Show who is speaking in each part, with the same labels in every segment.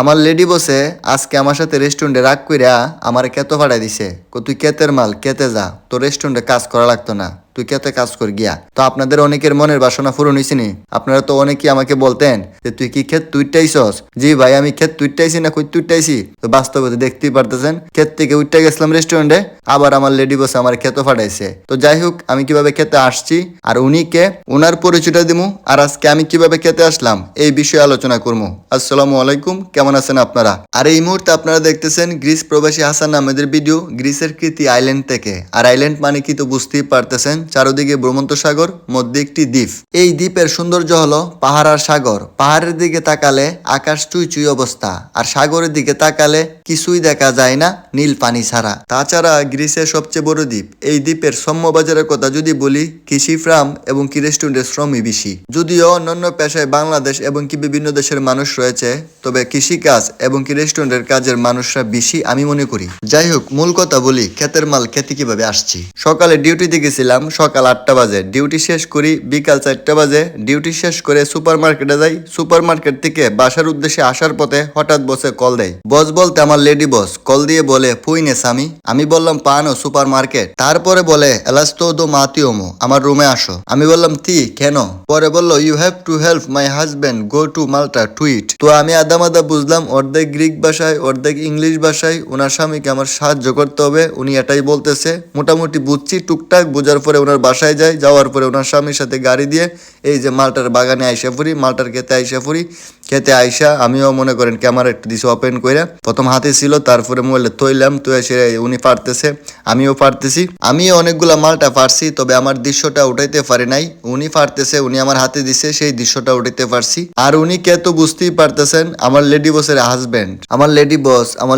Speaker 1: আমার লেডি বসে আজকে আমার সাথে রেস্টুরেন্টে রাগ কইরা আমার কেতো ভাড়াই দিছে। তুই কেতের মাল কেতে যা, তোর রেস্টুরেন্টে কাজ করা লাগতো না, তুই কেতে কাজ কর গিয়া। তো আপনাদের অনেকের মনের বাসনা পূরণ হইছে নি। আপনারা তো অনেকেই আমাকে বলতেন যে তুই কি ক্ষেত তুইটাইছস। জি ভাই, আমি ক্ষেত তুইটাইছি না কই তুইটাইছি। তো বাস্তবে তো দেখতেই পারতেছেন, ক্ষেত থেকে উঠতে গেছিলাম রেস্টুরেন্টে, আবার আমার লেডি বসে আমার খেতে ফাটাইছে। তো যাই হোক, আমি কিভাবে খেতে আসছি আর উনি কে, ওনার পরিচয়টা দিমু, আর আজকে আমি কিভাবে খেতে আসলাম এই বিষয়ে আলোচনা করবো। আসসালামু আলাইকুম, কেমন আছেন আপনারা? আর এই মুহূর্তে আপনারা দেখতেছেন গ্রিস প্রবাসী হাসান আহমেদের ভিডিও, গ্রিসের কৃতি আইল্যান্ড থেকে। আর আইল্যান্ড মানে কি তো বুঝতেই পারতেছেন, চারদিকে ভ্রমন্ত সাগর, মধ্যে একটি দ্বীপ। এই দ্বীপের সৌন্দর্য হলো পাহাড় আর সাগর। পাহাড়ের দিকে তাকালে আকাশ চুই চুই অবস্থা, আর সাগরের দিকে তাকালে কিছুই দেখা যায় না নীল পানি ছাড়া। তাছাড়া গ্রিসের সবচেয়ে বড় দ্বীপ। এই দ্বীপের শ্রম বাজারের কথা যদি বলি, কৃষি ফার্ম এবং কি রেস্টুরেন্টের শ্রমই বেশি। যদিও অন্যান্য পেশায় বাংলাদেশ এবং কি বিভিন্ন দেশের মানুষ রয়েছে, তবে কৃষিকাজ এবং কি রেস্টুরেন্টের কাজের মানুষরা বেশি আমি মনে করি। যাই হোক, মূল কথা বলি, ক্ষেতের মাল খেতে কিভাবে আসছি। সকালে ডিউটিতে গেছিলাম সকাল 8টা বাজে, ডিউটি শেষ করি বিকাল 4টা বাজে। ডিউটি শেষ করে সুপার মার্কেটে যাই, সুপার মার্কেট থেকে বাসার উদ্দেশ্যে আসার পথে হঠাৎ বসে কল দেয়। বস বলতে আমার লেডি বস কল দিয়ে বলে ফুইনে স্বামী। আমি বললাম পানো সুপার মার্কেট। তারপরে বলে এলাস্তো দো মাতিওমো, আমার রুমে আসো। আমি বললাম তি কেন? পরে বললো you have to help my husband go to Malta to eat. তো আমি আদামাদা বুঝলাম, অর্ধেক গ্রিক ভাষায় অর্ধেক ইংলিশ ভাষায় ওনার স্বামীকে আমার সাহায্য করতে হবে, উনি এটাই বলতেছে। মোটামুটি বুঝছি টুকটাক, বোঝার পরে ওনার বাসায় যাই, যাওয়ার পরে ওনার স্বামীর সাথে গাড়ি দিয়ে এই যে মাল্টার বাগানে আইসা ফুরি, মাল্টার খেতে আইসা ফুরি। খেতে আইসা আমিও মনে করেন ক্যামেরা একটু দিছি ওপেন করে, প্রথম হাতে ছিল, তারপরে মোবাইলে থইলাম, তো এসে উনি পারতেছে, আমিও পারতেছি। আমিও অনেকগুলা মালটা পারছি, তবে আমার দৃশ্যটা উঠাইতে পারি নাই। উনি পারতেছে, উনি আমার হাতে দিছে, সেই দৃশ্যটা উঠাইতে পারছি। আর উনি কে তো বুঝতেই পারতেছেন, আমার লেডি বসের হাজবেন্ড, আমার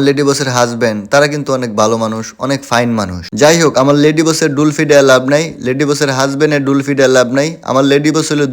Speaker 1: লেডি বসের হাজবেন্ড, তারা কিন্তু অনেক ভালো মানুষ, অনেক ফাইন মানুষ। যাই হোক, আমার লেডি বসের ডুলফি দেয়া লাভ নাই, লেডি বসের হাজবেন্ডের ডুলফি দেয়া লাভ নাই। আমার লেডি বস হলো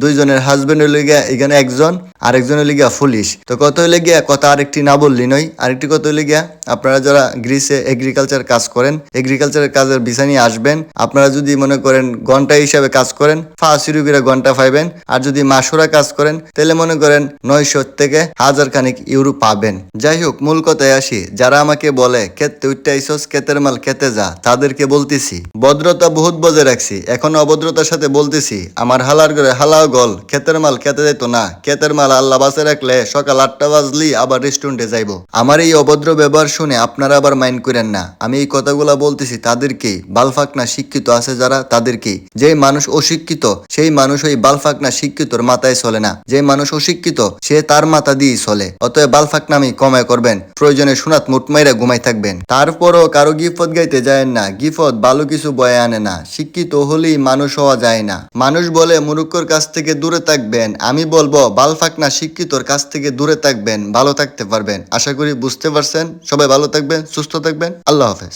Speaker 1: দুইজনের হাজবেন্ড হইলে গিয়া এখানে একজন, আরেকজন হইলে গিয়া পুলিশ। তো কত হইলে গিয়া কথা আরেকটি না বললি নয়, আরেকটি কথা হইলে গিয়া আপনারা যারা গ্রিসে এগ্রিকালচার কাজ করেন, এগ্রিকালচারের কাজের ভিসা নিয়ে আসবেন। আপনারা যদি মনে করেন ঘন্টা হিসাবে কাজ করেন, 500 করে ঘন্টা পাইবেন। আর যদি মাসুরা কাজ করেন, তাহলে মনে করেন 900 থেকে 1000 খানিক ইউরো পাবেন। যাই হোক, মূল কথায় আসি, যারা আমাকে বলে খেতে উঠতে আইসস, ক্ষেতের মাল খেতে যা, তাদেরকে বলতেছি ভদ্রতা বহুত বজায় রাখছি, এখন অভদ্রতার সাথে বলতেছি আমার হালার ঘরে হালাও গল, ক্ষেতের মাল খেতে যাইত না। ক্ষেতের মাল আল্লাহ বাসে রাখলে সকাল 8টা বাজলি আবার রেস্টুরেন্টে যাইব। আমার এই অভদ্র ব্যবহার শুনে আপনারা আবার মাইন্ড করেন না। আমি এই কথাগুলা বলতেছি তাদেরকে, বালফাকনা শিক্ষিত আছে যারা, তাদেরকে। যে মানুষ অশিক্ষিত, সেই মানুষ ওই বালফাকনা শিক্ষিতর মাথায় চলে না। যে মানুষ অশিক্ষিত, সে তার মাথা দিয়েই চলে। অতএব বালফাকনামি কমায় করবেন, প্রয়োজনে সুনাত মুটমাইরা ঘুমাই থাকবেন। তারপরও কারো গিফত গাইতে যায় না, গিফত ভালো কিছু বয়ে আনে না। শিক্ষিত হলেই মানুষ হওয়া যায় না। মানুষ বলে মুরুক্কর কাছ থেকে দূরে থাকবেন, আমি বলবো বালফাকনা শিক্ষিতর কাছ থেকে দূরে থাকবেন, ভালো থাকতে পারবেন। আশা করি বুঝতে পারছেন। সবাই ভালো থাকবেন, সুস্থ থাকবেন, আল্লাহ হাফেজ।